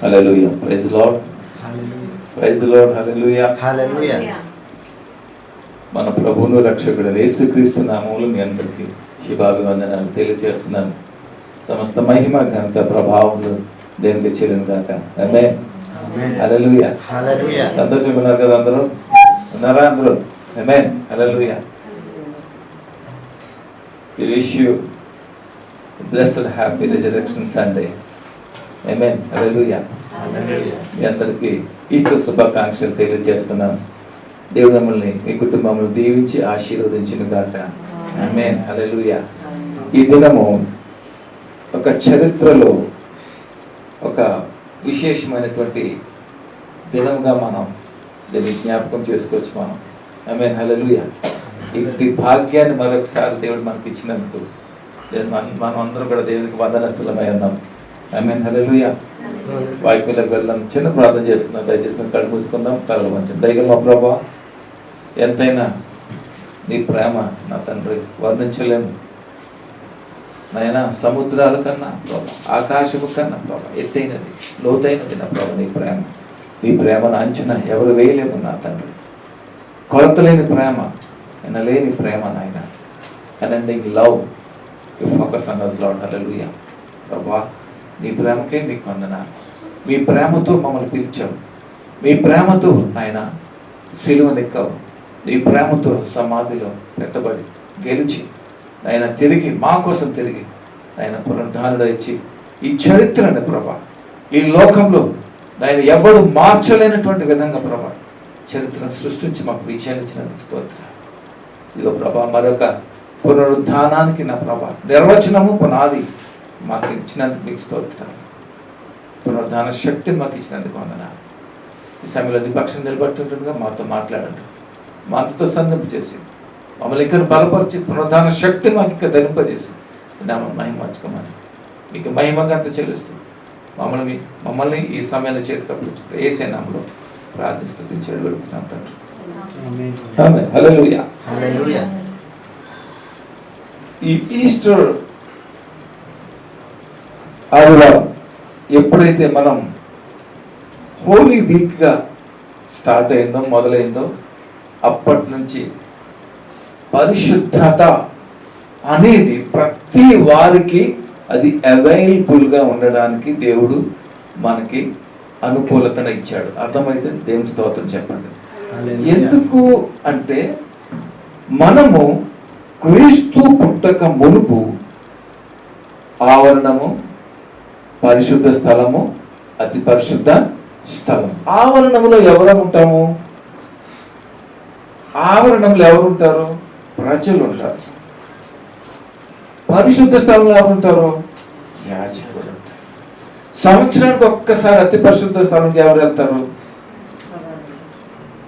Hallelujah. Praise the Lord. Praise the Lord. Hallelujah. Hallelujah. మన ప్రభువును రక్షకుడైన యేసుక్రీస్తు నామములో మీ అందరికీ శుభాభివందనాలు తెలియజేస్తున్నాను. సమస్త మహిమ ఘనత ప్రభావములు దేవునికి చెల్లును గాక. ఆమేన్. హల్లెలూయా. హల్లెలూయా. సంతోషంగా ఉన్నారు కదా అందరూ? ఉన్నారా అందరూ? ఆమేన్. హల్లెలూయా. We wish you a blessed happy resurrection Sunday. Amen. Hallelujah. మీ అందరికీ ఈస్టర్ శుభాకాంక్షలు తెలియజేస్తున్నాను. దేవుడు మిమ్మల్ని మీ కుటుంబములు దీవించి ఆశీర్వదించును గాక. ఆమేన్. హల్లెలూయా. ఈ దినము ఒక చరిత్రలో ఒక విశేషమైనటువంటి దినముగా మనం దీన్ని జ్ఞాపకం చేసుకోవచ్చు మనం. ఆమేన్. హల్లెలూయా. ఇంటి భాగ్యాన్ని మరొకసారి దేవుడు మనకి ఇచ్చినందుకు మనం అందరం కూడా దేవునికి వందనస్తులమై ఉన్నాం. ఆమేన్. హల్లెలూయా. వాక్యంలోకి వెళ్దాం. చిన్న ప్రార్థన చేసుకుందాం. దయచేసి మేము కళ్ళు మూసుకుందాం, తలలు వంచండి. దయగా మా ప్రభా, ఎంతైనా నీ ప్రేమ నా తండ్రి వర్ణించలేము నాయన. సముద్రాల కన్నా ప్రభా, ఆకాశము కన్నా ప్రభా ఎత్తైనది, లోతైనది నా ప్రభా నీ ప్రేమ. నీ ప్రేమను అంచనా ఎవరు వేయలేము నా తండ్రి. కొలతలేని ప్రేమ, ఎనలేని ప్రేమ నాయన. Unending love. You focus on us Lord. హల్లెలూయా. ప్రభా, నీ ప్రేమకే మీకు వందనాలు. మీ ప్రేమతో మమ్మల్ని పిలిచావు. మీ ప్రేమతో ఆయన సిలువనెక్కావు. నీ ప్రేమతో సమాధిలో పెట్టబడి గెలిచి ఆయన తిరిగి మా కోసం తిరిగి ఆయన పునరుద్ధానుడు ఇచ్చి ఈ చరిత్రని ప్రభా, ఈ లోకంలో ఆయన ఎవడు మార్చలేనటువంటి విధంగా ప్రభా చరిత్రను సృష్టించి మాకు విజయాన్ని ఇచ్చినందుకు స్తోత్రాలు. ఇదిగో ప్రభా, మరొక పునరుద్ధానానికి నా ప్రభా నిర్వచనము పునాది మాకు ఇచ్చినందుకు మీకు స్తోత్రాలు. పునరుద్ధాన శక్తిని మాకు ఇచ్చినందుకు వందనాలు. ఈ సమయంలో నీ పక్షం నిలబడుతుండగా మాతో మాట్లాడండి. మా అంతతో సంధింపు చేసి మమ్మల్ని ఇంకా బలపరిచి పునరుద్ధాన శక్తిని మాకు ఇంకా ధరింపజేసి నామం మహిమర్చుకోమని మీకు మహిమగా అంత చెల్లిస్తూ మమ్మల్ని ఈ సమయంలో చేతికి అప్పగించుకుంటే యేసే నామములో ప్రార్థిస్తూ వేడుకుంటున్నాం తండ్రి. ఆమేన్. హల్లెలూయా. హల్లెలూయా. ఈ ఈస్టర్ ఆదివారం ఎప్పుడైతే మనం హోలీ వీక్గా స్టార్ట్ అయిందో, మొదలైందో, అప్పటి నుంచి పరిశుద్ధత అనేది ప్రతి వారికి అది అవైలబుల్గా ఉండడానికి దేవుడు మనకి అనుకూలతను ఇచ్చాడు. అర్థమైతే దేవుని స్తోత్రం చెప్పండి. ఎందుకు అంటే మనము క్రీస్తు పుట్టక మునుపు ఆవరణము, పరిశుద్ధ స్థలము, అతి పరిశుద్ధ స్థలం. ఆవరణములో ఎవరు ఉంటాము? ఆవరణంలో ఎవరు ఉంటారు? ప్రజలు ఉంటారు. పరిశుద్ధ స్థలంలో ఎవరు ఉంటారు? యాజకుడు ఉంటారు. సంవత్సరానికి ఒక్కసారి అతి పరిశుద్ధ స్థలంకి ఎవరు వెళ్తారు?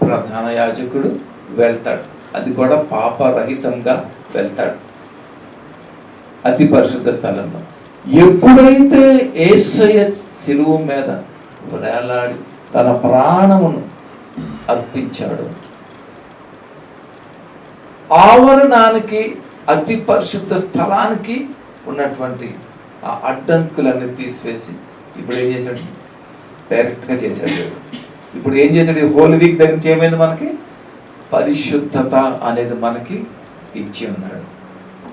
ప్రధాన యాజకుడు వెళ్తాడు. అది కూడా పాపరహితంగా వెళ్తాడు అతి పరిశుద్ధ స్థలంలో. ఎప్పుడైతే యేసయ్య శిలువ మీద వేలాడి తన ప్రాణమును అర్పించాడు, ఆవరణానికి, అతి పరిశుద్ధ స్థలానికి ఉన్నటువంటి ఆ అడ్డంకులన్నీ తీసివేసి ఇప్పుడు ఏం చేశాడు? డైరెక్ట్గా చేశాడు. ఇప్పుడు ఏం చేశాడు? హోలీ వీక్ దగ్గర నుంచి ఏమైంది? మనకి పరిశుద్ధత అనేది మనకి ఇచ్చి ఉన్నాడు.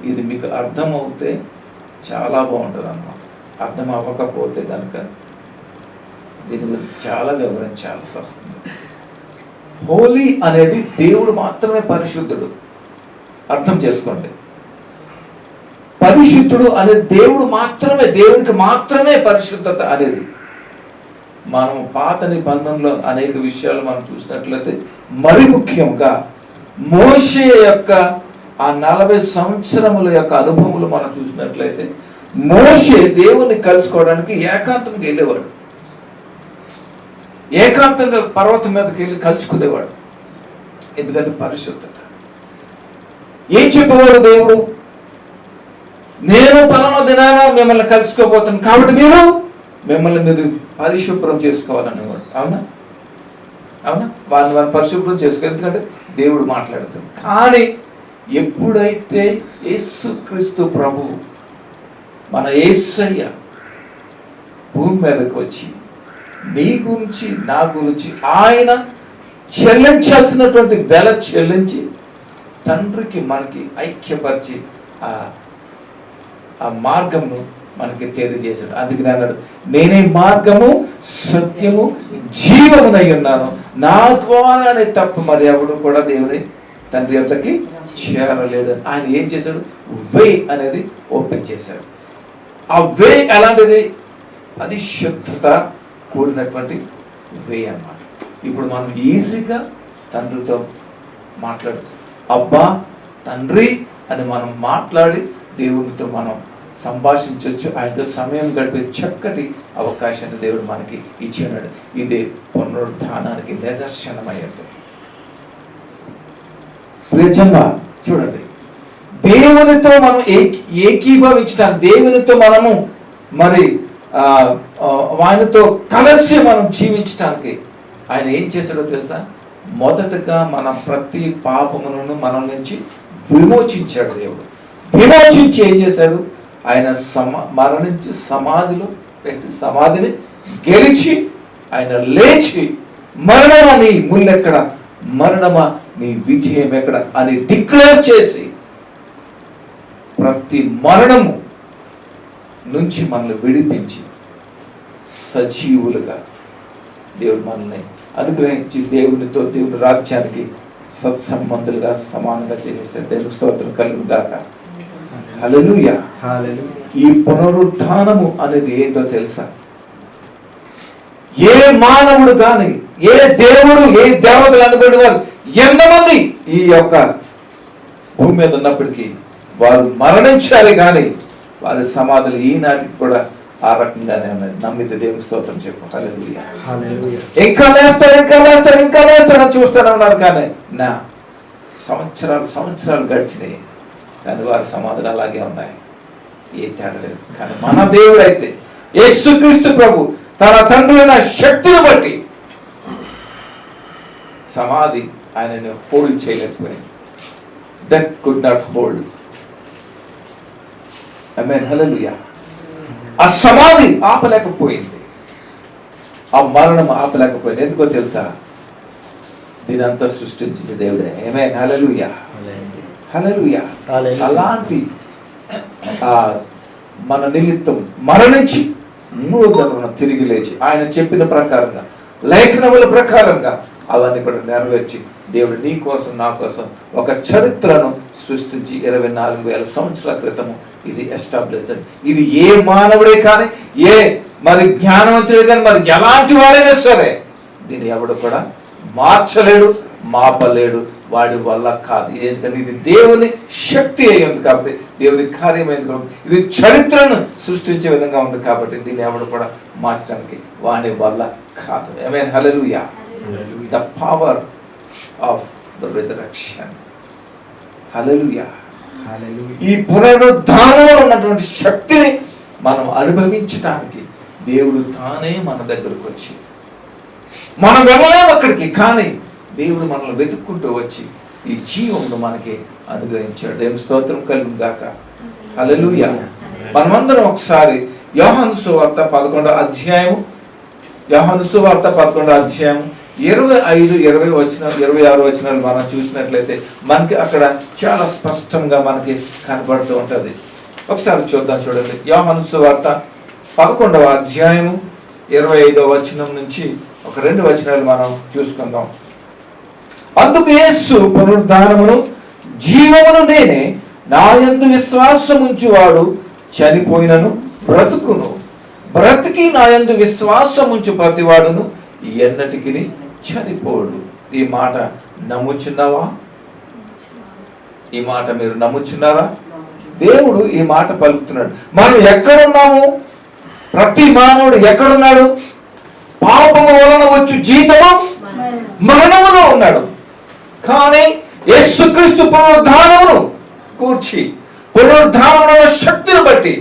ఇది మీకు అర్థమవుతే చాలా బాగుంటుంది అన్నమాట. అర్థం అవ్వకపోతే కనుక దీని గురించి చాలా వివరించాల్సి వస్తుంది. హోలీ అనేది దేవుడు మాత్రమే పరిశుద్ధుడు. అర్థం చేసుకోండి. పరిశుద్ధుడు అనేది దేవుడు మాత్రమే, దేవునికి మాత్రమే పరిశుద్ధత అనేది. మనం పాత నిబంధనలో అనేక విషయాలు మనం చూసినట్లయితే, మరి ముఖ్యంగా మోషే యొక్క ఆ 40 సంవత్సరముల యొక్క అనుభవములు మనం చూసినట్లయితే, మోషే దేవుని కలుసుకోవడానికి ఏకాంతంగా వెళ్ళేవాడు. ఏకాంతంగా పర్వతం మీదకి వెళ్ళి కలుసుకునేవాడు. ఎందుకంటే పరిశుద్ధత. ఏం చెప్పేవాడు దేవుడు? నేను పలానా దినాన మిమ్మల్ని కలుసుకోబోతాను, కాబట్టి మీరు పరిశుభ్రం చేసుకోవాలనేవాడు. అవునా? అవునా? వాళ్ళని పరిశుభ్రం చేసుకోవాలి. ఎందుకంటే దేవుడు మాట్లాడతాడు. కానీ ఎప్పుడైతే యేసుక్రీస్తు ప్రభు, మన యేసయ్య భూమి మీదకి వచ్చి నీ గురించి నా గురించి ఆయన చెల్లించాల్సినటువంటి వెల చెల్లించి తండ్రికి మనకి ఐక్యపరిచి ఆ మార్గమును మనకి తెలియజేశాడు. అందుకని అన్నాడు, నేనే మార్గము సత్యము జీవమునై ఉన్నాను, నా ద్వారానే తప్ప మరి ఎవడు కూడా దేవుని తండ్రి యొద్దకి చేరలేడు. ఆయన ఏం చేశాడు? వే అనేది ఓపెన్ చేశాడు. ఆ వే ఎలాంటిది? అది శుద్ధత కూడినటువంటి వే అన్నమాట. ఇప్పుడు మనం ఈజీగా తండ్రితో మాట్లాడుతాం. అబ్బా తండ్రి అని మనం మాట్లాడి దేవునితో మనం సంభాషించవచ్చు. ఆయనతో సమయం గడిపే చక్కటి అవకాశాన్ని దేవుడు మనకి ఇచ్చినాడు. ఇదే పునరుద్ధానానికి నిదర్శనమైంది. చూడండి, దేవునితో మనం ఏకీభవించడానికి, దేవునితో మనము మరి ఆయనతో కలిసి మనం జీవించడానికి ఆయన ఏం చేశాడో తెలుసా? మొదటగా మన ప్రతి పాపములను మన నుంచి విమోచించాడు. దేవుడు విమోచించి ఏం చేశాడు? ఆయన మరణించి సమాధిలో పెట్టి సమాధిని గెలిచి ఆయన లేచి, మరణమా నీ ముల్లెక్కడ, మరణమా నీ విజయం ఎక్కడ అని డిక్లేర్ చేసి ప్రతి మరణము నుంచి మనల్ని విడిపించి సజీవులుగా దేవుడు మనల్ని అనుగ్రహించి దేవునితో దేవుని రాజ్యానికి సత్సంబంధులుగా సమానంగా చేసేస్తాడు. దేవునికి స్తోత్రం కలుగుగాక. హల్లెలూయా. ఈ పునరుద్ధానము అనేది ఏంటో తెలుసా? ఏ మానవుడు కానీ, ఏ దేవుడు, ఏ దేవతలు అనబడి వారు ఎంతమంది ఈ యొక్క భూమి మీద ఉన్నప్పటికీ వారు మరణించాలి కానీ వారి సమాధులు ఈనాటికి కూడా ఆ రకంగానే ఉన్నాయి. నమ్మితే దేవుని స్తోత్రం చెప్పు. హల్లెలూయా. ఇంకా లేస్తాడు, ఇంకా లేస్తాడు, ఇంకా లేస్తాడని చూస్తూనే ఉన్నారు. కానీ నా సంవత్సరాలు గడిచినాయి కానీ వారి సమాధులు అలాగే ఉన్నాయి. ఏ తేడా లేదు. కానీ మన దేవుడు అయితే యేసుక్రీస్తు ప్రభు తన తండ్రి అయిన శక్తిని బట్టి సమాధి ఆయనని హోల్డ్ చేయలేకపోయింది. Death could not hold. Amen. Hallelujah. ఆ సమాధి ఆపలేకపోయింది, ఆ మరణం ఆపలేకపోయింది. ఎందుకో తెలుసా? దీనంతా సృష్టించింది దేవుడే. ఆమేన్. హల్లెలూయా. హల్లెలూయా. అలాంటి మన నిమిత్తం మరణించి మూడో దినాన తిరిగి లేచి ఆయన చెప్పిన ప్రకారంగా, లేఖనముల ప్రకారంగా అవన్నీ కూడా నెరవేర్చి దేవుడు నీ కోసం నా కోసం ఒక చరిత్రను సృష్టించి 24,000 సంవత్సరాల క్రితము ఇది ఎస్టాబ్లిష్. ఇది ఏ మానవుడే కానీ, ఏ మరి జ్ఞానవంతుడే కానీ, మరి ఎలాంటి వాడైనా సరే దీన్ని ఎవడు కూడా మార్చలేడు, మాపలేడు. వాడి వల్ల కాదు. ఎందుకంటే ఇది దేవుని శక్తి అయి ఉంది కాబట్టి, దేవుని కార్యమైంది కాబట్టి, ఇది చరిత్రను సృష్టించే విధంగా ఉంది కాబట్టి దీన్ని ఎవడు కూడా మార్చడానికి వాడి వల్ల కాదు. Amen. Hallelujah. The power of the resurrection. Hallelujah. ఈ పునరుద్ధానంలో ఉన్నటువంటి శక్తిని మనం అనుభవించడానికి దేవుడు తానే మన దగ్గరకు వచ్చి, మనం వెళ్ళలేము అక్కడికి, కానీ దేవుడు మనల్ని వెతుక్కుంటూ వచ్చి ఈ జీవమును మనకి అనుగ్రహించాడు. దేవుని స్తోత్రం కలుగును గాక. హల్లెలూయా. మనమందరం ఒకసారి యోహాను సువార్త 11వ అధ్యాయము 25, 26 వచనాలు మనం చూసినట్లయితే మనకి అక్కడ చాలా స్పష్టంగా మనకి కనబడుతూ ఉంటుంది. ఒకసారి చూద్దాం. చూడండి, యోహాను సువార్త 11వ అధ్యాయము 25వ వచనం నుంచి ఒక 2 వచనాలు మనం చూసుకుందాం. అందుకు యేసు, పునరుద్ధానమును జీవమును నేనే, నా యందు విశ్వాసముంచువాడు చనిపోయినను బ్రతుకును, బ్రతికి నా యందు విశ్వాసముంచు ప్రతివాడును ఎన్నటికి చనిపోడు. ఈ మాట నమ్ముచున్నావా? ఈ మాట మీరు నమ్ముచున్నారా? దేవుడు ఈ మాట పలుకుతున్నాడు. మనం ఎక్కడున్నాము? ప్రతి మానవుడు ఎక్కడున్నాడు? పాపము వలన వచ్చు జీతము మరణములో ఉన్నాడు. కానీ యేసుక్రీస్తు పునరుద్ధానమును కూర్చి, పునరుద్ధానముల శక్తిని బట్టి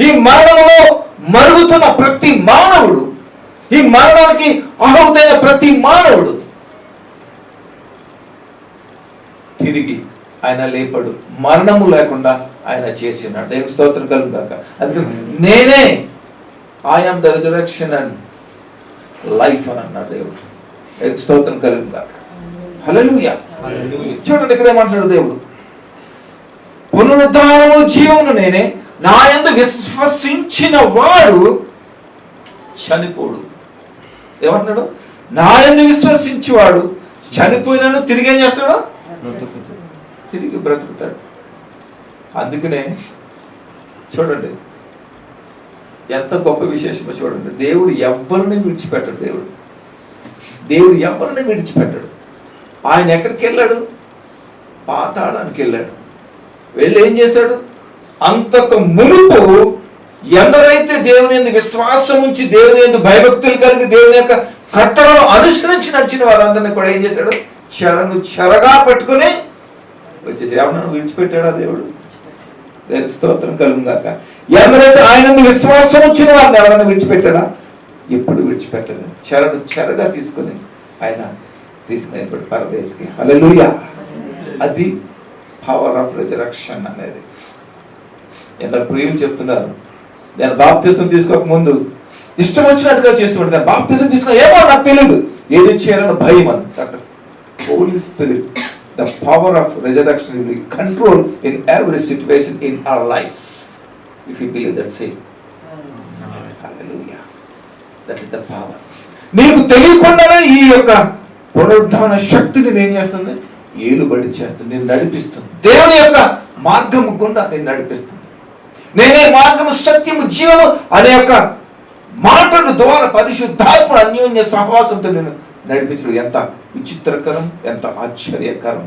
ఈ మరణములో మరుగుతున్న ప్రతి మానవుడు, ఈ మరణానికి అర్హుడైన ప్రతి మానవుడు తిరిగి ఆయన లేపడు. మరణము లేకుండా ఆయన చేసి ఉన్నాడు. దేవుని స్తోత్రం కలుగుగాక. అందుకే నేనే, I am the resurrection and life అని అన్నాడు దేవుడు. స్తోత్రం కలుగుగాక. హల్లెలూయా. చూడండి ఇక్కడ ఏమంటున్నాడు దేవుడు, పునరుద్ధానము జీవమును నేనే, నా యందు విశ్వసించిన వాడు చనిపోడు. ఏమంటున్నాడు? నా యందు విశ్వసించేవాడు చనిపోయినను తిరిగి ఏం చేస్తాడు? తిరిగి బ్రతుకుతాడు. అందుకనే చూడండి ఎంత గొప్ప విశేషమో చూడండి. దేవుడు ఎవరిని విడిచిపెట్టడు. దేవుడు ఎవరిని విడిచిపెట్టడు. ఆయన ఎక్కడికి వెళ్ళాడు? పాతాళానికి వెళ్ళాడు. వెళ్ళి ఏం చేశాడు? అంతకు మునుపు ఎందరైతే దేవుని యందు విశ్వాసం ఉంచి దేవుని యందు భయభక్తులు కలిగి దేవుని యొక్క కట్టడను అనుసరించి నడిచిన వారందరినీ కూడా ఏం చేశాడు? చెరగా పట్టుకుని వచ్చేసి ఎవరన్నా విడిచిపెట్టాడా దేవుడు? దేవునికి స్తోత్రం కలుగుగాక. ఎందరైతే ఆయన విశ్వాసం ఉంచిన వారిని ఎవరైనా విడిచిపెట్టాడా? ఎప్పుడు విడిచిపెట్టలేదు. చెరగా తీసుకుని ఆయన తీసుకుని పరదేశికి. హల్లెలూయా. అది పవర్ ఆఫ్ రిజరక్షన్ అనేది. ఎంత ప్రియులు చెప్తున్నారు, నేను బాప్తిసం తీసుకోక ముందు ఇష్టం వచ్చినట్టుగా చేసేవాడు, కానీ బాప్తిసం తీసుకున్నా ఏమో నాకు తెలియదు, ఏది చేయాలని భయం అని. Holy spirit, the power of resurrection will control in every situation in our lives, if you believe that. Say hallelujah. That is the power. నీకు తెలియకుండానే ఈ యొక్క పునరుద్ధాన శక్తిని నేను చేస్తుంది, ఏలుబడి చేస్తుంది, నేను నడిపిస్తుంది. దేవుని యొక్క మార్గము గుండా నేను నడిపిస్తుంది. నేనే మార్గము సత్యము జీవము అనే యొక్క మాటల ద్వారా పరిశుద్ధాత్మ అన్యోన్య సహవాసంతో నేను నడిపించడం ఎంత విచిత్రకరం, ఎంత ఆశ్చర్యకరం.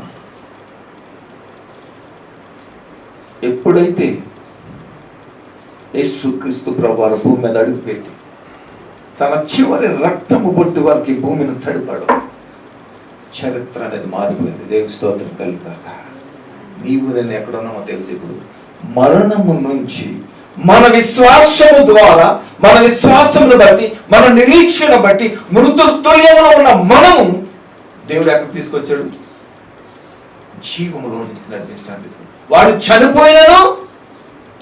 ఎప్పుడైతే యేసుక్రీస్తు ప్రభువారు భూమి మీద అడుగుపెట్టి తన చివరి రక్తము బొట్టు వారికి భూమిని తడిపాడు, చరిత్ర అనేది మారిపోయింది. దేవుని స్తోత్రం కలుగుగాక. నీవు నేను ఎక్కడున్నామో తెలిసి ఇప్పుడు మరణము నుంచి మన విశ్వాసము ద్వారా, మన విశ్వాసమును బట్టి, మన నిరీక్షణ బట్టి మృతుల్యంలో ఉన్న మనము దేవుడు ఎక్కడ తీసుకొచ్చాడు? జీవములో నుంచి నడిపించడానికి. వాడు చనిపోయినను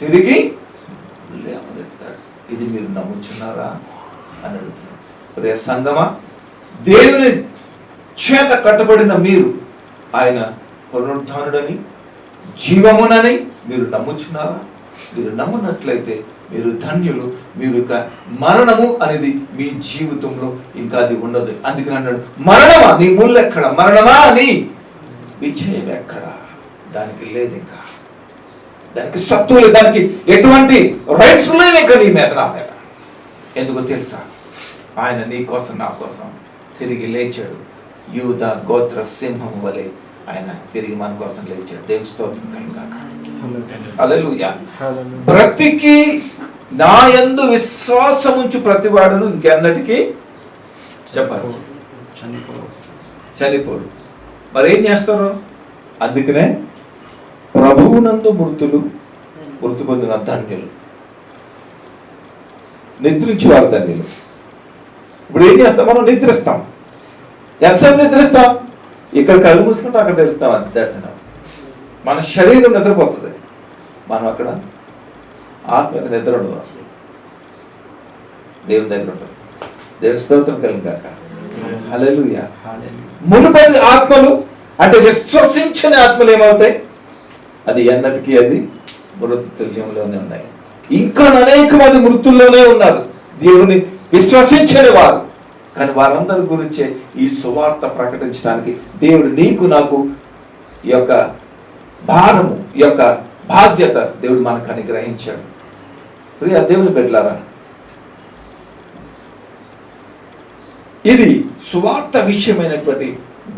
తిరిగి లేవనెత్తాడు. ఇది మీరు నమ్ముచున్నారా అని అడుగుతున్నాడు. ప్రియ సంగమా, దేవుని చేత కట్టబడిన మీరు ఆయన పునరుద్ధానుడని జీవమునని మీరు నమ్ముచున్నారా? మీరు నమ్మునట్లయితే మీరు ధన్యులు. మీరు ఇక మరణము అనేది మీ జీవితంలో ఇంకా అది ఉండదు. అందుకని అన్నాడు, మరణమా నీ ముళ్ళు ఎక్కడ? మరణమా నీ విజయం ఎక్కడ? దానికి లేదు, ఇంకా దానికి సత్తువు లేదు, దానికి ఎటువంటి రైట్స్ లేవు ఇంకా నీ మీద, నా మీద. ఎందుకో తెలుసా? ఆయన నీ కోసం నా కోసం తిరిగి లేచాడు. యూద గోత్ర సింహం వలె ఆయన తిరిగి మన కోసం లేచాడు. దేవుని స్తోత్రం కలుగుగాక. హల్లెలూయా. బ్రతికి నా యందు విశ్వాసం ఉంచు ప్రతివాడును ఇంకెన్నటికీ చెప్పారు చనిపోడు. మరి ఏం చేస్తారు? అందుకనే ప్రభువునందు మృతి పొందిన ధన్యులు, నిద్రించి వారు ధన్యులు. ఇప్పుడు ఏం చేస్తాం? మనం నిద్రిస్తాం. ఎంతసేపు నిద్రిస్తాం? ఇక్కడ కళ్ళు మూసుకుంటే అక్కడ తెలుస్తాం. అంతే దర్శనం. మన శరీరం నిద్రపోతుంది, మనం అక్కడ ఆత్మ నిద్ర ఉండదు. దేవుని దగ్గర ఉంటుంది. దేవుని స్తోత్రం కలుగుగాక. హల్లెలూయా. మునుపటి ఆత్మలు అంటే విశ్వసించని ఆత్మలు ఏమవుతాయి? అది ఎన్నటికీ అది మృతి తుల్యంలోనే ఉన్నాయి. ఇంకా అనేక మంది మృతుల్లోనే ఉన్నారు, దేవుని విశ్వసించని వారు. కానీ వారందరి గురించే ఈ సువార్త ప్రకటించడానికి దేవుడు నీకు నాకు ఈ యొక్క భారము, ఈ యొక్క బాధ్యత దేవుడు మనకు అనుగ్రహించాడు. ప్రియ దేవుని బిడ్డలారా, ఇది సువార్త విషయమైనటువంటి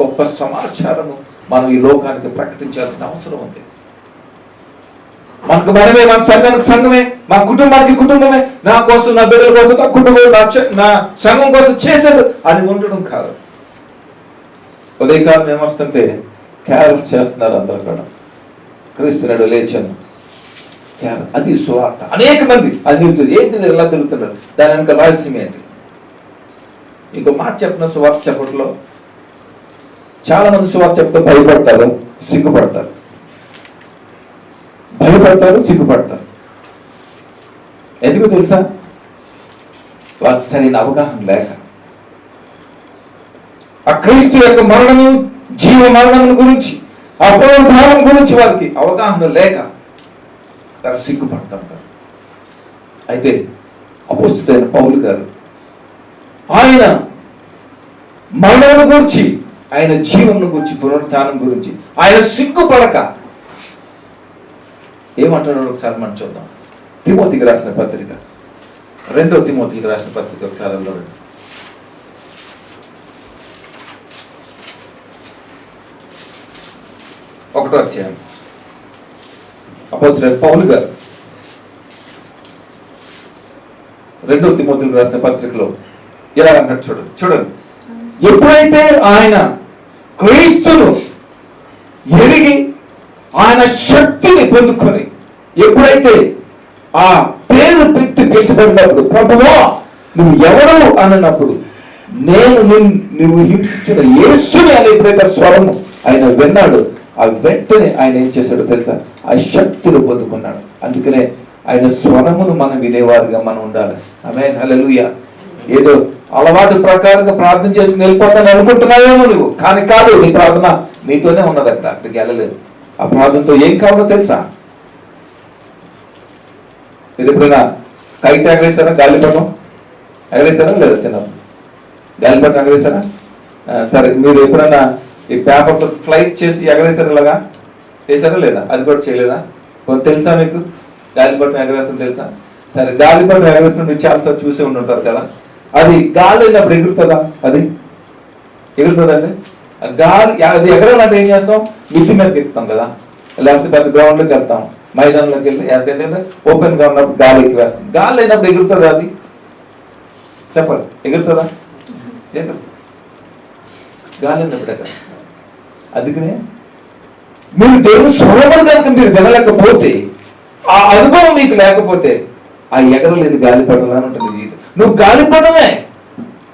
గొప్ప సమాచారము మనం ఈ లోకానికి ప్రకటించాల్సిన అవసరం ఉంది. మనకు మనమే, మన సంఘానికి సంఘమే, మా కుటుంబానికి కుటుంబమే, నా కోసం, నా బిడ్డల కోసం, నా కుటుంబం, నా సంఘం కోసం చేశాడు అని ఉండడం కాదు. ఉదయకాలం ఏమొస్తుంటే క్యారల్స్ చేస్తున్నారు అందరూ కూడా, క్రీస్తునాడు లేచాను. అది సువార్త. అనేక మంది అది ఏంటి మీరు ఎలా తిరుగుతున్నారు? దాని వెనక రహస్యం ఏంటి? ఇంకో మాట చెప్పిన సువార్త చెప్పట్లో చాలా మంది సువార్త చెప్తే భయపడతారు, సిగ్గుపడతారు. సిగ్గుపడతారు. ఎందుకు తెలుసా? వాళ్ళకి సరైన అవగాహన లేక. ఆ క్రీస్తు యొక్క మరణము, జీవ మరణం గురించి, ఆ పునరుద్ధానం గురించి వారికి అవగాహన లేక వారు సిగ్గుపడుతుంటారు. అయితే అపోస్తలుడైన పౌలు గారు ఆయన మరణం గురించి, ఆయన జీవం గురించి, పునరుద్ధానం గురించి ఆయన సిగ్గుపడక ఏమంటున్నాడు ఒకసారి మనం చూద్దాం. తిమోతికి రాసిన పత్రిక, 2వ తిమోతికి రాసిన పత్రిక ఒకసారి వెళ్ళండి. 1వ అధ్యాయం. అపోస్తలుడైన పౌలు గారు 2వ తిమోతికి రాసిన పత్రికలో ఇలా అన్నట్టు చూడండి. ఎప్పుడైతే ఆయన క్రీస్తును ఎరిగి ఆయన శక్తిని పొందుకొని, ఎప్పుడైతే ఆ పేరు పెట్టి పిలిచబడినప్పుడు, ప్రభువా నువ్వు ఎవరు అన్నప్పుడు, నేను నువ్వు హింసించిన యేసుని అని ఎప్పుడైతే స్వరము ఆయన విన్నాడు, ఆ వెంటనే ఆయన ఏం చేశాడో తెలుసా? ఆ శక్తిని పొందుకున్నాడు. అందుకనే ఆయన స్వరమును మనం వినేవారుగా మనం ఉండాలి. ఆమేన్, హల్లెలూయా. ఏదో అలవాటు ప్రకారంగా ప్రార్థన చేసుకుని వెళ్ళిపోతాను అనుకుంటున్నావేమో నువ్వు, కానీ కాదు. నీ ప్రార్థన నీతోనే ఉన్నది, అక్కడికి వెళ్ళలేదు. ఆ ప్రార్థనతో ఏం కావాలో తెలుసా? మీరు ఎప్పుడైనా కైట్ ఎగరేస్తారా? గాలిపటం ఎగరేస్తారా లేదా? చిన్నప్పుడు గాలిపటం ఎగరేస్తారా? సరే, మీరు ఎప్పుడైనా ఈ పేపర్తో ఫ్లైట్ చేసి ఎగరేస్తారా? ఇలాగా వేసారా లేదా? అది కూడా చేయలేదా? కొంత తెలుసా మీకు గాలిపటం ఎగరేస్తుంది తెలుసా? సరే, గాలిపటం ఎగరేస్తున్న మీరు చాలాసార్లు చూసే ఉంటుంటారు కదా. అది గాలి అయినప్పుడు ఎగురుతుందా? అది ఎగురుతుందండి. గాలి అది ఎగరాలంటే ఏం చేస్తాం? మిషన్ మీదకి ఎక్కుతాం కదా, లేకపోతే పెద్ద గ్రౌండ్లోకి వెళ్తాం, మైదానంలోకి వెళ్ళి వేస్తే ఏంటంటే ఓపెన్గా ఉన్నప్పుడు గాలి ఎక్కి వేస్తాం. గాలి అయినప్పుడు ఎగురుతుందా? అది చెప్పండి, ఎగురుతుందా? ఎగురు. గాలి అయినప్పుడు ఎక్కడ? అందుకనే మీరు దేవుని స్వరములు కనుక మీరు వినలేకపోతే, ఆ అనుభవం మీకు లేకపోతే, ఆ ఎగరలేని గాలిపటం అని ఉంటుంది జీవితం. నువ్వు గాలిపటమే,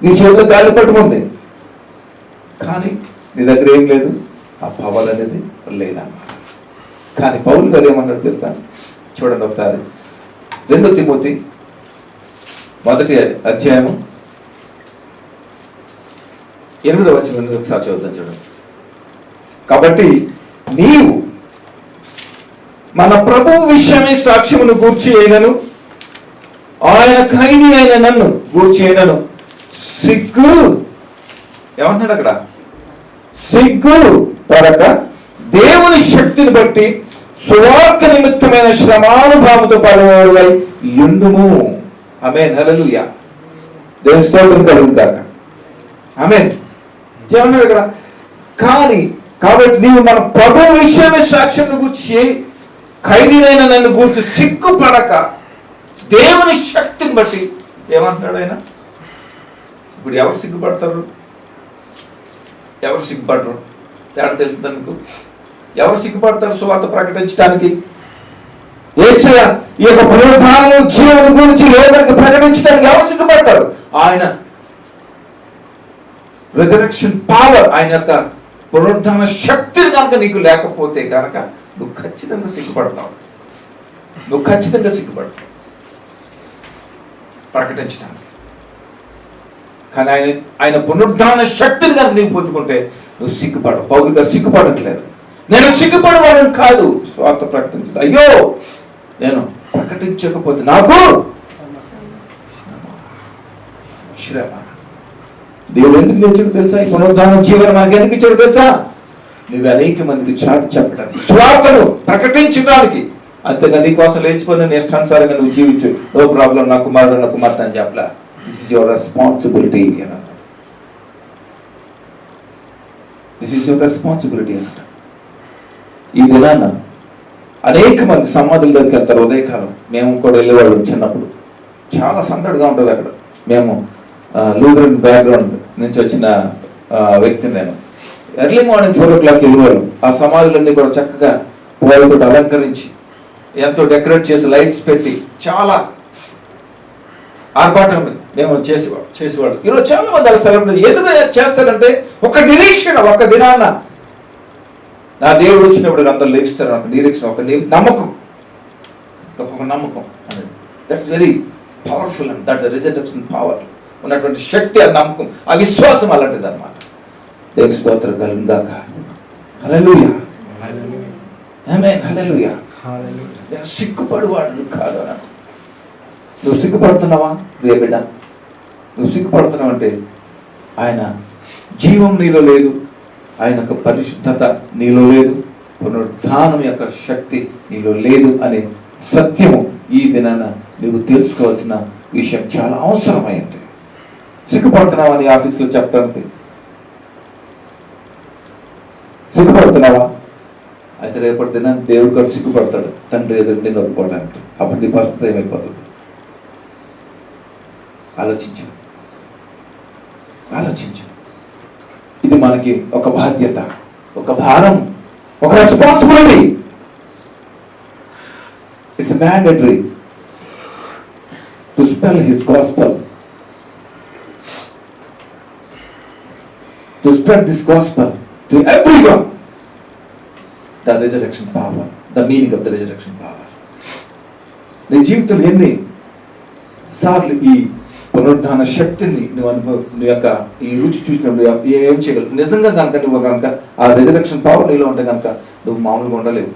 నీ చేతిలో గాలిపటం ఉంది, కానీ నీ దగ్గర ఏం లేదు, ఆ పవర్ అనేది లేదన్నమాట. కానీ పౌలు గారు ఏమన్నాడు తెలుసా? చూడండి ఒకసారి, 2వ తిమోతి 1వ అధ్యాయము 8వ వచనం ఒకసారి చదువుతాం చూడండి. కాబట్టి నీవు మన ప్రభువు విషయమే సాక్ష్యమును గూర్చి అయినను, ఆయన ఖైదీ అయిన నన్ను గూర్చి అయినను సిగ్గు, ఏమంటున్నాడు అక్కడ? సిగ్గు పడక దేవుని శక్తిని బట్టి సువార్త నిమిత్తమైన శ్రమానుభావంతో పాల్గొనై యుందుము. ఆమేన్, హల్లెలూయా. దేవుని స్తోత్రం కలుగును గాక. ఆమేన్. ఏమన్నాడు ఇక్కడ? కాబట్టి నీవు మన ప్రభు విషయమే సాక్ష్యం గూర్చి ఖైదీనైన నన్ను గూర్చి సిగ్గుపడక దేవుని శక్తిని బట్టి, ఏమంటున్నాడు ఆయన? ఇప్పుడు ఎవరు సిగ్గుపడతారు, ఎవరు సిగ్గుపడరు? తేడా తెలిసింది అనుకో. ఎవరు సిగ్గుపడతారు సువార్త ప్రకటించడానికి? యేసయ్య ఈ యొక్క పునరుద్ధానం జీవనం గురించి లోకానికి ప్రకటించడానికి ఎవరు సిగ్గుపడతారు? ఆయన రిజరెక్షన్ పవర్, ఆయన యొక్క పునరుద్ధాన శక్తిని కనుక నీకు లేకపోతే కనుక నువ్వు ఖచ్చితంగా సిగ్గుపడతావు. నువ్వు ఖచ్చితంగా సిగ్గుపడతావు ప్రకటించడానికి. కానీ ఆయన పునరుద్ధాన శక్తిని కనుక నీకు పొందుకుంటే నువ్వు సిగ్గుపడవు. పౌలు గారు సిగ్గుపడట్లేదు. నేను సిగ్గుపడేవాడిని కాదు స్వార్థ ప్రకటించడం. అయ్యో, నేను ప్రకటించకపోతే నాకు శ్రమ. దేవుడు ఎందుకు నేర్చుకు తెలుసా? ఈ పునరుద్ధానం జీవనం మనకి ఎందుకు ఇచ్చాడు తెలుసా? నువ్వు అనేక మందికి చాటి చెప్పడానికి, స్వార్థను ప్రకటించడానికి. అంతేగా నీ కోసం లేచిపోయిన నీ ఇష్టానుసారంగా నువ్వు జీవించు, నో ప్రాబ్లం, నా కుమారుడు నా కుమార్తె అని చెప్పలా. దిస్ ఇస్ యువర్ రెస్పాన్సిబిలిటీ అని అన్నాడు. దిస్ ఇస్ యువర్ రెస్పాన్సిబిలిటీ అన్నమాట. ఈ దినాన అనేక మంది సమాధుల దగ్గరికి వెళ్తారు ఉదయకాలం. మేము కూడా వెళ్ళేవాళ్ళం చిన్నప్పుడు. చాలా సందడిగా ఉంటుంది అక్కడ. మేము లూథరన్ బ్యాక్గ్రౌండ్ నుంచి వచ్చిన వ్యక్తిని నేను. ఎర్లీ మార్నింగ్ 4 o'clock వెళ్ళేవాళ్ళు. ఆ సమాధులన్నీ కూడా చక్కగా పూలతో అలంకరించి, ఎంతో డెకరేట్ చేసి, లైట్స్ పెట్టి, చాలా ఆర్భాటం మేము చేసేవాడు. ఈరోజు చాలా మంది అలా సెలబ్రేట్ ఎందుకు చేస్తారంటే ఒక నిరీక్షణ, ఒక దినాన నా దేవుడు వచ్చినప్పుడు అందరూ లేస్తారు. ఒక నిరీక్షణ, ఒక నమ్మకం, ఒక్కొక్క నమ్మకం అనేది. That's very powerful and that resurrection power ఉన్నటువంటి శక్తి, ఆ నమ్మకం, ఆ విశ్వాసం అలాంటిది అనమాట. దేవుని స్తోత్రం కలుగుగాక. హల్లెలూయా, ఆమేన్, హల్లెలూయా. నేను సిగ్గుపడువాడు కాదు అన్నాడు. నువ్వు సిగ్గుపడుతున్నావా ప్రియ బిడ్డ? నువ్వు సిగ్గుపడుతున్నావు అంటే ఆయన జీవం నీలో లేదు, ఆయన యొక్క పరిశుద్ధత నీలో లేదు, పునరుద్ధానం యొక్క శక్తి నీలో లేదు అనే సత్యము ఈ దినాన నువ్వు తెలుసుకోవాల్సిన విషయం చాలా అవసరమైంది. సిగ్గుపడుతున్నావా నీ ఆఫీస్లో చెప్పడానికి? సిగ్గుపడుతున్నావా? అయితే రేపటి దినాన్ని దేవుడు కూడా సిగ్గుపడతాడు తండ్రి ఎదురు నేను ఒప్పుకోవడానికి. అప్పుడు నీ పరిస్థితి ఏమైపోతుంది? ఆలోచించు. ఇది మనకి ఒక బాధ్యత, ఒక భారం, ఒక responsibility. It's mandatory to spell his gospel, to spread this gospel to everyone. The resurrection power, the meaning of the resurrection power. నీ జీవితంలో ఎన్ని సార్లు ఈ పునరుద్ధాన శక్తిని నువ్వు యొక్క ఈ రుచి చూసినప్పుడు ఏం చేయగలవు? నిజంగా కనుక నువ్వు కనుక ఆ రిజరెక్షన్ పవర్ నీలో ఉంటే కనుక నువ్వు మామూలుగా ఉండలేవు.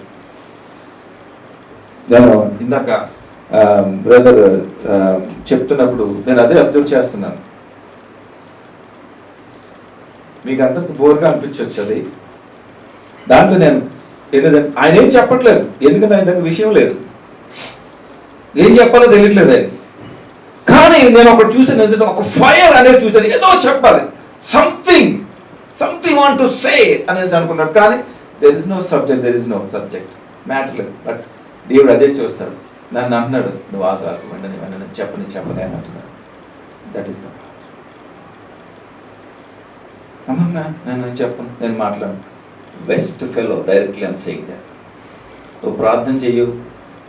నేను ఇందాక బ్రదర్ చెప్తున్నప్పుడు నేను అదే అబ్జర్వ్ చేస్తున్నాను. మీకు అందరికి బోర్గా అనిపించవచ్చు అది. దాంట్లో నేను ఆయన ఏం చెప్పట్లేదు, ఎందుకంటే ఆయన దగ్గర విషయం లేదు, ఏం చెప్పాలో తెలియట్లేదు ఆయన. కానీ నేను ఒకటి చూసాను, ఏంటంటే ఒక ఫైర్ అనేది చూసాను, ఏదో చెప్పాలి, సంథింగ్ వాంట్ టు సే అనేసి అనుకున్నాడు. కానీ there is no subject, matter లేదు. బట్ దేవుడు అదే చూస్తాడు. నన్ను అంటున్నాడు, నువ్వు ఆగాకు, వెంటనే చెప్పనే అని అంటున్నాడు. దట్ ఈస్ ద అమ్మమ్మ నేను చెప్పను, నేను మాట్లాడను. Best fellow directly I'm saying that. నువ్వు ప్రార్థన చెయ్యవు,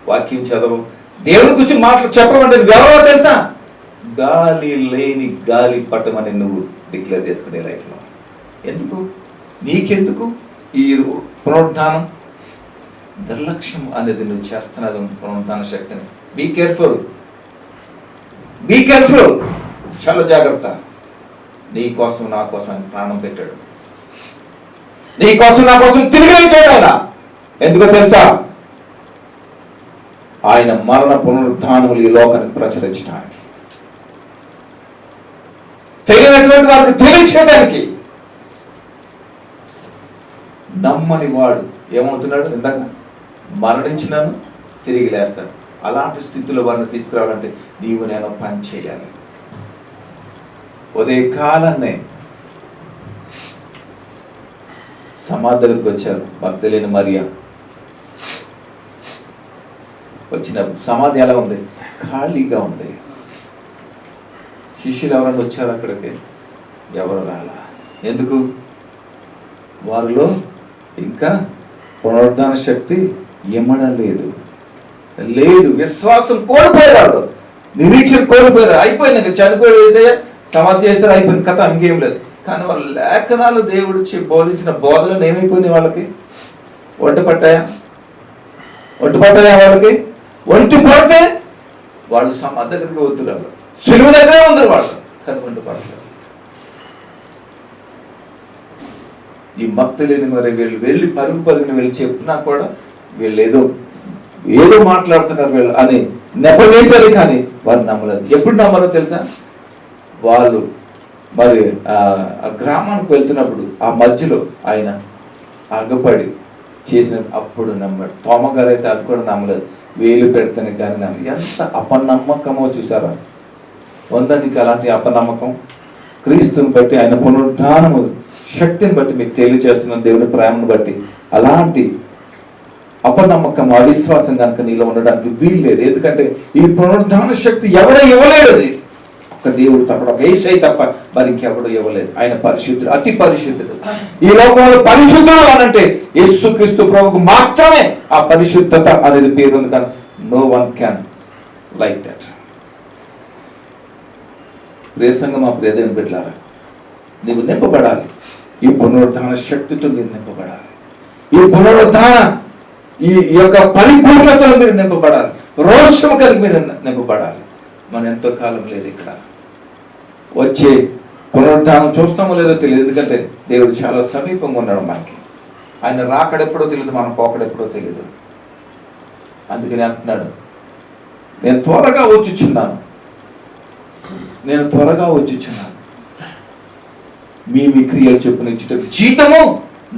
వాక్యం చదవు, దేవుని గురించి మాటలు చెప్పమంటే ఎవరో తెలుసా? గాలి లేని గాలి పట్టమని నువ్వు డిక్లేర్ చేసుకునే లైఫ్లో. ఎందుకు? నీకెందుకు ఈ పునరుద్ధానం నిర్లక్ష్యం అనేది నువ్వు చేస్తున్నావు పునరుద్ధాన శక్తిని. బీ కేర్ఫుల్, చాలా జాగ్రత్త. నీ కోసం నా కోసం ఆయన ప్రాణం పెట్టాడు, నీ కోసం నా కోసం తిరిగి లేచాడు ఆయన. ఎందుకో తెలుసా? ఆయన మరణ పునరుద్ధానములు ఈ లోకానికి ప్రచురించడానికి, తెలియనటువంటి వారికి తెలియచేయడానికి. నమ్మని వాడు ఏమవుతున్నాడు? ఇందాక మరణించినాను తిరిగి లేస్తాడు. అలాంటి స్థితిలో వారిని తీసుకురావాలంటే నీవు నేను పని చేయాలి. ఉదయ కాలాన్నే సమాధి దగ్గరికి వచ్చారు మగ్దలేని మరియా. వచ్చిన సమాధి ఎలా ఉంది? ఖాళీగా ఉంది. శిష్యులు ఎవరైనా వచ్చారు అక్కడికి? ఎవరు రాలా. ఎందుకు? వారిలో ఇంకా పునరుద్ధాన శక్తి ఇమ్మడం లేదు. విశ్వాసం కోల్పోయారు, నిరీక్షణ కోల్పోయారు. అయిపోయింది, ఇంకా చనిపోయి వేసేయ సమాధి చేస్తారు, అయిపోయింది, కథ ఇంకేం లేదు. కానీ వాళ్ళ లేఖనాలు దేవుడు బోధించిన బోధనలు ఏమైపోయినాయి? వాళ్ళకి ఒంటి పట్టాయా వాళ్ళకి? ఒంటి పడితే వాళ్ళు సమాధి దగ్గరికి వద్దురారు, సులువు దగ్గరే ఉంది వాళ్ళు, కానీ ఒంటి పడలేదు. ఈ మత్తు లేని మరి వీళ్ళు వెళ్ళి పరుగుని వెళ్ళి చెప్తున్నా కూడా వీళ్ళు ఏదో మాట్లాడుతున్నారు వీళ్ళు అని నెపవేశారు, కానీ వారు నమ్మలేదు. ఎప్పుడు నమ్మరో తెలుసా? వాళ్ళు మరి ఆ గ్రామానికి వెళ్తున్నప్పుడు ఆ మధ్యలో ఆయన అగ్గపడి చేసిన అప్పుడు నమ్మాడు. తోమ గారు అయితే అది కూడా నమ్మలేదు, వేలు పెడతాను కానీ నమ్మలేదు. ఎంత అపనమ్మకమో చూసారా? నీకు అలాంటి అపనమ్మకం? క్రీస్తుని బట్టి, ఆయన పునరుద్ధానము శక్తిని బట్టి మీకు తెలియజేస్తున్న దేవుని ప్రేమను బట్టి అలాంటి అపనమ్మకం, అవిశ్వాసం కనుక నీలో ఉండడానికి వీలు లేదు. ఎందుకంటే ఈ పునరుద్ధాన శక్తి ఎవడో ఇవ్వలేడు. అది ఒక దేవుడు తప్ప, ఒక యేసయ్య తప్ప మరి ఇంకెవడో ఇవ్వలేదు. ఆయన పరిశుద్ధుడు, అతి పరిశుద్ధుడు. ఈ లోకంలో పరిశుద్ధుడు అనంటే యేసుక్రీస్తు ప్రభువుకు మాత్రమే ఆ పరిశుద్ధత అనేది పేరు ఉంది. కానీ no one can like that. ప్రియసంగమా, ప్రియదేవుని బిడ్డలారా, నీవు నింపబడాలి. ఈ పునరుద్ధాన శక్తితో మీరు నింపబడాలి. ఈ పునరుద్ధాన ఈ యొక్క పరిపూర్ణతలో మీరు నింపబడాలి. రోషం కలిగి మీరు నింపబడాలి. మనం ఎంతో కాలం లేదు ఇక్కడ. వచ్చే పునరుద్ధానం చూస్తామో లేదో తెలియదు, ఎందుకంటే దేవుడు చాలా సమీపంగా ఉన్నాడు మనకి. ఆయన రాకడెప్పుడో తెలియదు, మన పోకడెప్పుడో తెలియదు. అందుకని అంటున్నాడు, నేను త్వరగా వచ్చుచున్నాను, నేను త్వరగా వచ్చుచున్నాను. మీ క్రియలు చొప్పున ఇచ్చుట జీతము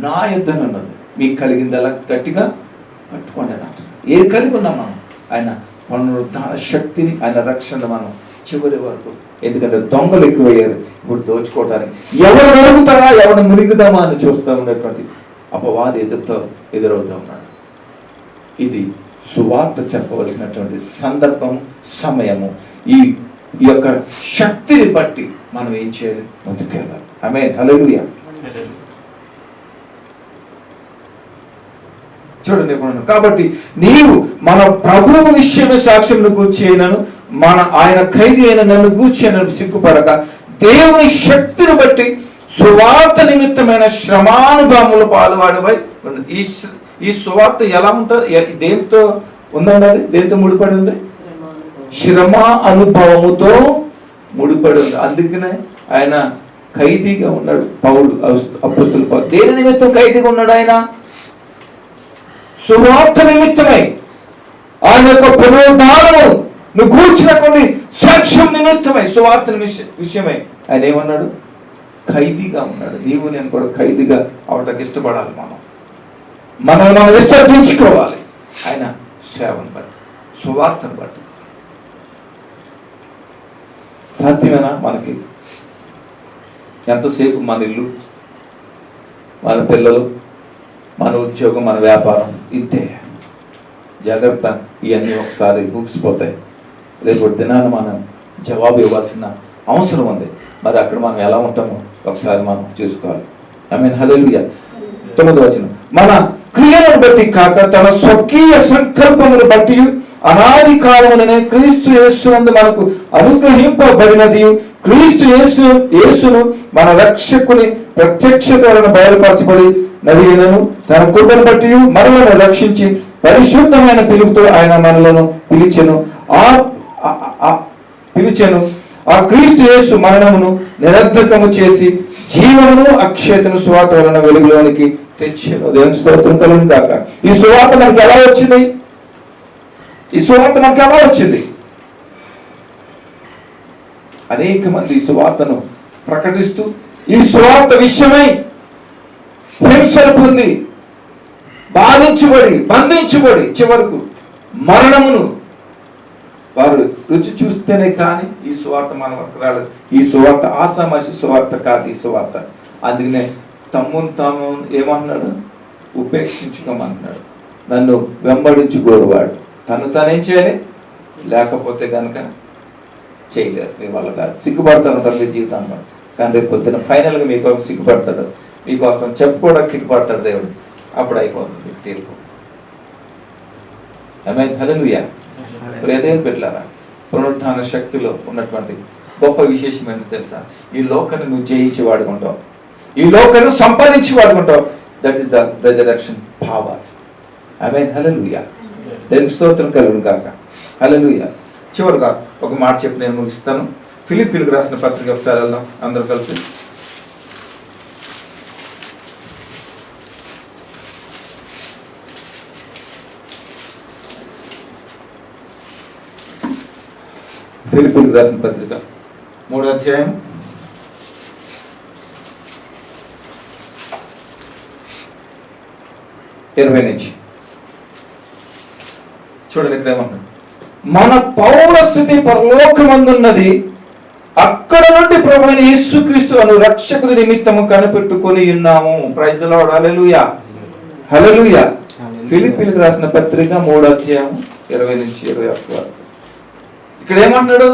నా యొద్దనున్నది, మీకు కలిగింది అలా గట్టిగా పట్టుకోండి అని అంటున్నాడు. ఏది కలిగి ఉన్నాం మనం? ఆయన పునరుద్ధాన శక్తిని, ఆయన రక్షణ మనం చివరి వరకు. ఎందుకంటే దొంగలు ఎక్కువయ్యారు ఇప్పుడు దోచుకోవటానికి. ఎవరు దొరుకుతారా, ఎవరు మునిగుదామా అని చూస్తూ ఉన్నటువంటి అపవాది ఎదురవుతూ ఉన్నాడు. ఇది సువార్త చెప్పవలసినటువంటి సందర్భం, సమయము. ఈ యొక్క శక్తిని బట్టి మనం ఏం చేయాలి? ముందుకెళ్ళాలి. ఆమేన్, హల్లెలూయా. చూడండి, కాబట్టి నీవు మన ప్రభువు విషయమే సాక్ష్యమును గూర్చి అయినను, మన ఆయన ఖైదీ అయిన నన్ను గూర్చి అయినను సిగ్గుపడక దేవుని శక్తిని బట్టి సువార్త నిమిత్తమైన శ్రమానుభవములు పాలువాడవై. ఈ సువార్త ఎలా ఉంటుంది? దేంతో ఉందండి? అది దేంతో ముడిపడి ఉంది? శ్రమ అనుభవముతో ముడిపడి ఉంది. అందుకనే ఆయన ఖైదీగా ఉన్నాడు. పౌలు అపోస్తలుడు పౌలు దేని నిమిత్తం ఖైదీగా ఉన్నాడు? ఆయన సువార్త నిమిత్తమై, ఆయన యొక్క పునరుద్ధానము నువ్వు కూర్చున్నటువంటి సాక్ష్యం నిమిత్తమై, సువార్త విషయమై ఆయన ఏమన్నాడు? ఖైదీగా ఉన్నాడు. నీవు నేను కూడా ఖైదీగా అవటానికి ఇష్టపడాలి. మనం విసర్జించుకోవాలి ఆయన సేవను బట్టి, సువార్తను బట్టి. సాధ్యమేనా మనకి? ఎంతసేపు మన ఇల్లు, మన పిల్లలు, మన ఉద్యోగం, మన వ్యాపారం, ఇంతే. జాగ్రత్త, ఇవన్నీ ఒకసారి ముగిసిపోతాయి. రేపు దినాన్ని మనం జవాబు ఇవ్వాల్సిన అవసరం ఉంది. మరి అక్కడ మనం ఎలా ఉంటామో ఒకసారి మనం చూసుకోవాలి. ఆమేన్, హల్లెలూయా. 9వ వచనం, మన క్రియలను బట్టి కాక తన స్వకీయ సంకల్పమును బట్టి అనాది కాలముననే క్రీస్తు యేసునందు మనకు అనుగ్రహింపబడినది, క్రీస్తు యేసును మన రక్షకుని ప్రత్యక్షత వలన బయలుపరచబడి నదినను తన కృపను బట్టి మనలను రక్షించి పరిశుద్ధమైన పిలుపుతో ఆయన మనలను పిలిచెను. ఆ క్రీస్తు యేసు మరణమును నిరర్ధకము చేసి జీవమును అక్షయతను సువార్త వలన వెలుగులోనికి తెచ్చెను. దేవుని స్తోత్రం కలుగును గాక. ఈ సువార్త మనకి ఎలా వచ్చింది? అనేక మంది ఈ సువార్తను ప్రకటిస్తూ ఈ సువార్త విషయమై హింసలు పొంది, బంధించబడి చివరకు మరణమును వారు రుచి చూస్తేనే కానీ ఈ సువార్త మన వరకు రాలేదు. ఈ సువార్త ఆసామాసి సువార్త కాదు. ఈ సువార్త అందుకనే తమ్మును తాము ఏమన్నాడు? ఉపేక్షించుకోమంటున్నాడు. నన్ను వెంబడించుకోరువాడు తను తానేం చేయాలి? లేకపోతే కనుక చేయలేరు. మీ వల్ల కాదు. సిగ్గుపడతాను తన జీవితంలో, కానీ రేపు పొద్దున ఫైనల్గా మీకోసం సిగ్గుపడతాడు, మీకోసం చెప్పుకోవడానికి సిగ్గుపడతాడు దేవుడు. అప్పుడు అయిపోతుంది మీకు తీర్పు. ఆమేన్, హల్లెలూయా. ఏదేం పెట్టారా? పునరుద్ధాన శక్తిలో ఉన్నటువంటి గొప్ప విశేషం ఏంటో తెలుసా? ఈ లోకాన్ని నువ్వు జయించి వాడుకుంటావు, ఈ లోకాన్ని సంపాదించి వాడుకుంటావు. That is the resurrection power. Amen, hallelujah. దేవునికి స్తోత్రం కలుగును గాక. హల్లెలూయా. చివరిగా ఒక మాట చెప్పి నేను ముగిస్తాను. ఫిలిప్పీయులకు రాసిన పత్రిక ఒకసారి వెళ్దాం అందరూ కలిసి. ఫిలిప్పీయులకు రాసిన పత్రిక 3వ అధ్యాయం 20 నుంచి చూడండి. ఇక్కడ ఏమన్నా, మన పౌరస్థితి పరలోకమందున్నది, అక్కడ నుండి ప్రభువైన యేసుక్రీస్తు అను రక్షకుని నిమిత్తము కనిపెట్టుకొని ఉన్నాము. Praise the Lord. Hallelujah, hallelujah. ఫిలిప్పీయులకు రాసిన పత్రిక 3వ అధ్యాయం 20 నుంచి 21 వరకు. ఇక్కడ ఏమంటున్నాడు?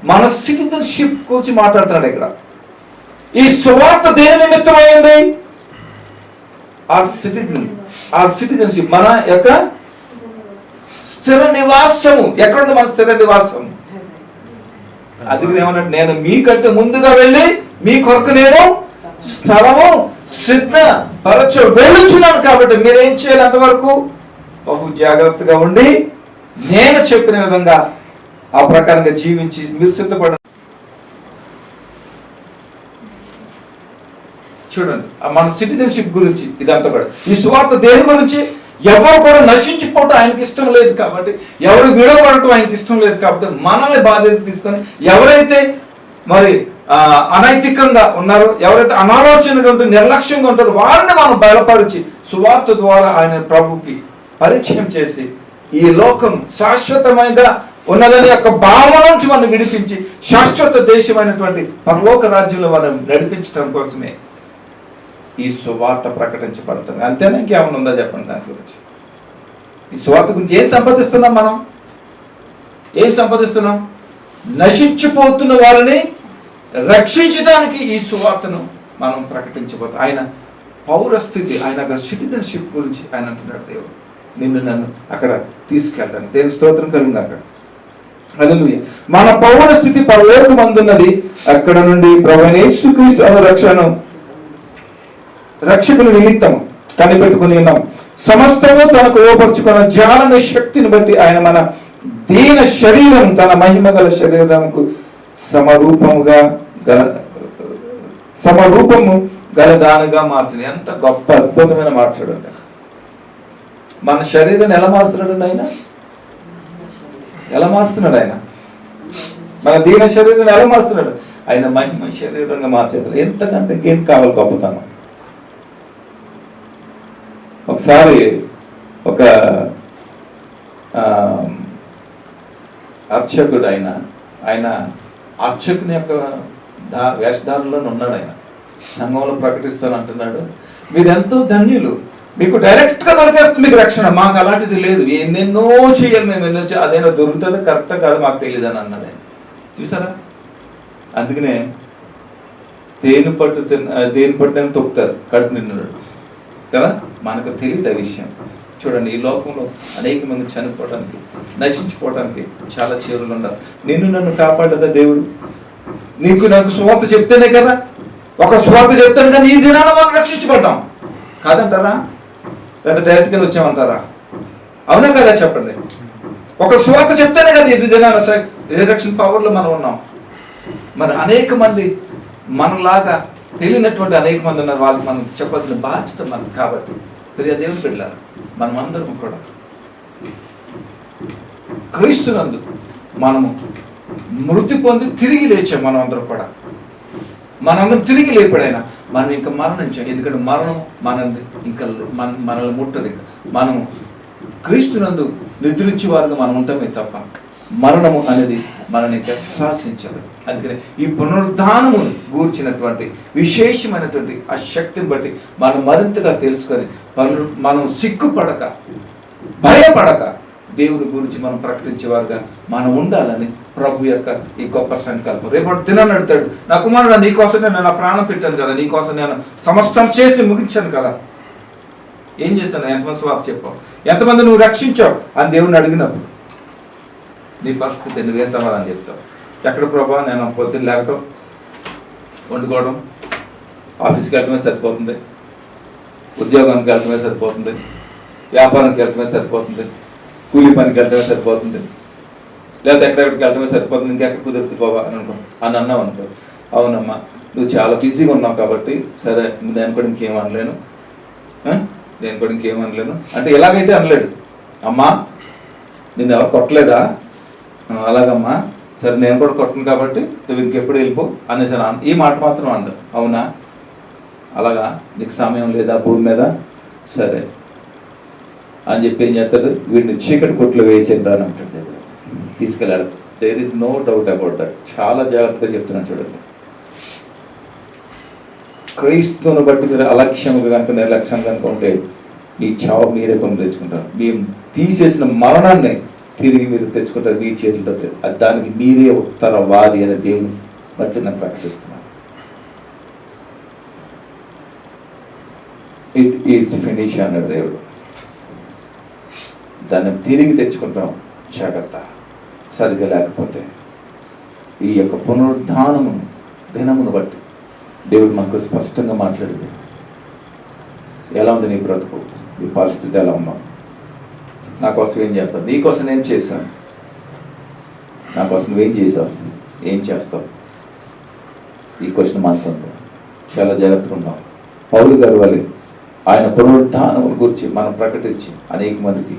మన సిటిజన్షిప్ గురించి మాట్లాడుతున్నాడు. ఇక్కడ ఈ సువార్త దేని నిమిత్తమైంది? ఆ సిటిజన్షిప్, మన యొక్క స్థిర నివాసము. ఎక్కడుంది మన స్థిర నివాసం? అది ఏమన్నట్టు, నేను మీకంటే ముందుగా వెళ్ళి మీ కొరకు నేను స్థలము సిద్ధపరచ వెళ్ళుచున్నాను. కాబట్టి మీరేం చేయాలి? అంతవరకు బహు జాగ్రత్తగా ఉండి నేను చెప్పిన విధంగా ఆ ప్రకారంగా జీవించి మీరు సిద్ధపడ. చూడండి మన సిటిజన్షిప్ గురించి ఇదంతా కూడా. ఈ సువార్త దేని గురించి? ఎవరు కూడా నశించిపోవటం ఆయనకి ఇష్టం లేదు కాబట్టి, ఎవరు విడవబడటం ఆయనకి ఇష్టం లేదు కాబట్టి, మనల్ని బాధ్యత తీసుకొని ఎవరైతే మరి అనైతికంగా ఉన్నారో, ఎవరైతే అనాలోచనగా ఉంటూ నిర్లక్ష్యంగా ఉంటారో వారిని మనం బలపరిచి సువార్త ద్వారా ఆయన ప్రభుకి పరిచయం చేసి ఈ లోకం శాశ్వతమైనగా ఉన్నదని యొక్క భావన నుంచి మనం విడిపించి శాశ్వత దేశమైనటువంటి పరలోక రాజ్యంలో మనం నడిపించడం కోసమే ఈ సువార్త ప్రకటించబడుతుంది. అంతేనా? ఇంకేమైనా ఉందా చెప్పండి దాని గురించి? ఈ సువార్త గురించి ఏం సంపాదిస్తున్నాం మనం? ఏం సంపాదిస్తున్నాం? నశించిపోతున్న వారిని రక్షించడానికి ఈ సువార్తను మనం ప్రకటించబోతాం. ఆయన పౌరస్థితి, ఆయన సిటిజన్షిప్ గురించి ఆయన అంటున్నాడు, దేవుడు నిన్ను నన్ను అక్కడ తీసుకెళ్ళడానికి. దేవుని స్తోత్రం కలుగుగాక. హల్లెలూయా. మన పౌరస్థితి పరలోకమందున్నది, అక్కడ నుండి ప్రభువైన యేసుక్రీస్తు అను రక్షకుని నిమిత్తం కనిపెట్టుకుని ఉన్నాం. సమస్తము తనకు ఓపర్చుకున్న జ్ఞాన శక్తిని బట్టి ఆయన మన దీన శరీరం తన మహిమ గల శరీరంకు సమరూపము గలదానిగా మార్చడు. ఎంత గొప్ప అద్భుతమైన మార్చాడు అండి. మన శరీరాన్ని ఎలా మారుస్తున్నాడు ఆయన? ఎలా మారుస్తున్నాడు ఆయన? మన దీన శరీరాన్ని ఎలా మారుస్తున్నాడు? ఆయన మహిమ శరీరంగా మార్చేది. ఎంతకంటే ఇంకేం కావాలి గొప్పతనం? ఒకసారి ఒక అర్చకుడు ఆయన అర్చకుని యొక్క వేషధారంలో ఉన్నాడు. ఆయన సంఘంలో ప్రకటిస్తాను అంటున్నాడు, మీరెంతో ధన్యులు, మీకు డైరెక్ట్గా దొరికేస్తుంది మీకు రక్షణ, మాకు అలాంటిది లేదు, ఎన్నెన్నో చేయాలి మేము, ఎన్నో అదేనా దొరుకుతుందో కరెక్టా కాదు మాకు తెలియదు అని అన్నాడు ఆయన. చూసారా? అందుకనే దేని పట్టుని తొక్కుతారు కడుపు నిన్నాడు కదా, మనకు తెలియదు ఆ విషయం. చూడండి, ఈ లోకంలో అనేక మంది చనిపోవడానికి, నశించిపోవడానికి చాలా చేరులు ఉన్నారు. నిన్ను నన్ను కాపాడదా దేవుడు? నీకు నాకు సువార్త చెప్తేనే కదా, ఒక సువార్త చెప్తాను కానీ ఈ దినాన మనం రక్షించబడ్డాం కాదంటారా? లేదా డైరెక్ట్గా వచ్చామంటారా? అవునా కదా చెప్పండి. ఒక సువార్త చెప్తేనే కదా ఈ దినాన రిడక్షన్ పవర్లో మనం ఉన్నాం. మరి అనేక మంది మనలాగా తెలియనటువంటి అనేక మంది ఉన్నారు, వాళ్ళకి మనం చెప్పాల్సిన బాధ్యత మనకు. కాబట్టి ప్రియ దేవుని బిడ్డలారా, మనం అందరం కూడా క్రీస్తునందు మనము మృతి పొంది తిరిగి లేచాం. మనం అందరం కూడా మనందరం తిరిగి లేపడైనా మనం ఇంకా మరణించాం. ఎందుకంటే మరణం మనల్ని ముట్టదు. మనము క్రీస్తునందు నిద్రించే వారుగా మనం ఉంటామే తప్ప మరణము అనేది మనని ఇంకా శాసించదు. అందుకని ఈ పునరుద్ధానమును గూర్చినటువంటి విశేషమైనటువంటి ఆ శక్తిని బట్టి మనం మరింతగా తెలుసుకొని మనం సిగ్గుపడక భయపడక దేవుని గురించి మనం ప్రకటించేవారుగా మనం ఉండాలని ప్రభు యొక్క ఈ గొప్ప సంకల్పం. రేపటి దినాన్ని అడుగుతాడు, నా కుమారుడు నీకోసం నేను నా ప్రాణం పెట్టాను కదా, నీకోసం నేను సమస్తం చేసి ముగించాను కదా, ఏం చేశాను? ఎంతమంది స్వాప్ చెప్పావు, ఎంతమంది నువ్వు రక్షించావు అని దేవుడిని అడిగినప్పుడు నీ పరిస్థితి నువ్వేం సమాధానం చెప్తావు? ఎక్కడ ప్రభా, నేను పొద్దున్న లేకటం, వండుకోవడం, ఆఫీస్కి వెళ్ళటమే సరిపోతుంది, ఉద్యోగానికి వెళ్ళటమే సరిపోతుంది, వ్యాపారానికి వెళ్ళటమే సరిపోతుంది, కూలీ పనికి వెళ్ళటమే సరిపోతుంది, లేదా ఎక్కడెక్కడికి వెళ్ళటమే సరిపోతుంది, ఇంకెక్కడ కుదురుతు పోవా అని అన్నావు అనుకో. అవునమ్మా, నువ్వు చాలా బిజీగా ఉన్నావు కాబట్టి సరే, నేను కూడా ఇంకేమనలేను అంటే ఎలాగైతే అనలేడు. అమ్మా నిన్ను ఎవరు కొట్టలేదా? అలాగమ్మా, సరే నేను కూడా కొట్టను కాబట్టి నువ్వు ఇంకెప్పుడు వెళ్ళిపో అనేసి ఈ మాట మాత్రం అండు. అవునా, అలాగా, నీకు సమయం లేదా భూమి మీద? సరే అని చెప్పి ఏం చేస్తాడు, వీడిని చీకటి కొట్లు వేసేద్దా అని అంటాడు దేవుడు. తీసుకెళ్ళాడు. There is no doubt about that. చాలా జాగ్రత్తగా చెప్తున్నాను చూడండి. క్రీస్తుని బట్టి మీరు అలక్ష్యముగా కనుక నిర్లక్ష్యం కనుక ఉంటే ఈ చావు మీరే కొని తెచ్చుకుంటారు. మేము తీసేసిన మరణాన్ని తిరిగి మీరు తెచ్చుకుంటారు మీ చేతులతో. దానికి మీరే ఉత్తరవాది అనే దేవుని బట్టి నేను ప్రకటిస్తున్నాను. ఇట్ ఈస్ ఫినిష్ అన్నాడు దేవుడు. దాన్ని తిరిగి తెచ్చుకుంటాం జాగ్రత్త. సరిగా లేకపోతే ఈ యొక్క పునరుద్ధానము దినమును బట్టి దేవుడు మనకు స్పష్టంగా మాట్లాడింది. ఎలా ఉంది నీ బ్రతుకు, నీ పరిస్థితి ఎలా ఉన్నావు, నా కోసం ఏం చేస్తావు, నీ కోసం నేను చేశాను, నా కోసం నువ్వేం చేసావు, ఏం చేస్తావు? ఈ క్వశ్చన్ మనకుంది. చాలా జాగ్రత్తగా ఉన్నాం. పౌలు గారి వలె ఆయన పునరుత్థానం గురించి మనం ప్రకటించి అనేక మందికి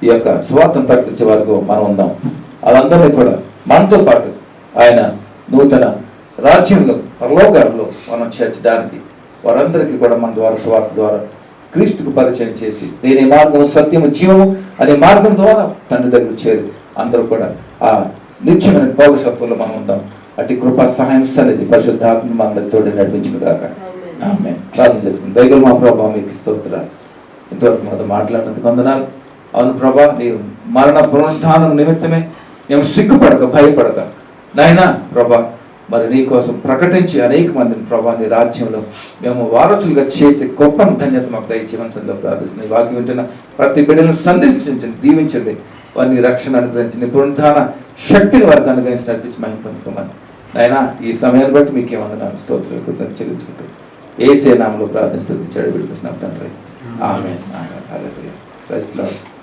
ఈ యొక్క స్వార్థం ప్రకటించే వరకు మనం ఉందాం. వాళ్ళందరినీ కూడా మనతో పాటు ఆయన నూతన రాజ్యంలో పరలోకాల్లో మనం చేర్చడానికి వారందరికీ కూడా మన ద్వారా స్వార్థ ద్వారా క్రీస్తుకు పరిచయం చేసి దేని మార్గం సత్యము జీవము అనే మార్గం ద్వారా తండ్రి దగ్గర చేరి అందరూ కూడా ఆ నిత్యమైన పౌరుషత్వంలో మనం ఉందాం. అటు కృపా సహాయం సన్నిధి పరిశుద్ధాత్మ మనందరి తోడు నడిపించును గాక. ఆమేన్. ప్రార్థన చేసుకుని దయగల మా ప్రభావ మీకు స్తోత్రాలు. ఇంతవరకు మాతో మాట్లాడినందుకు వందనాలు. అవును ప్రభా, నీ మరణ పునరుత్థానం నిమిత్తమే మేము సిగ్గుపడక భయపడక నాయనా ప్రభా మరి నీ కోసం ప్రకటించి అనేక మందిని ప్రభా నీ రాజ్యంలో మేము వారసులుగా చేసే గొప్ప ధన్యత మాకు దయచేయమని ప్రార్థిస్తుంది. వాక్యం వింటున్న ప్రతి బిడ్డను సందర్శించండి, దీవించండి, వారిని రక్షణ అనుగ్రహించండి, పునరుద్ధాన శక్తిని వారికి అనుగ్రహించి నడిపించి మహిమ పొందుకోమని నాయనా ఈ సమయాన్ని బట్టి మీకు ఏమన్నా స్తోత్రాలు కృతజ్ఞతలు చెల్లించుకుంటూ యేసే నామములో ప్రార్థిస్తూ చెడు విడిపిస్తున్నాం తండ్రి. Amen. Amen. Hallelujah. Praise the lord.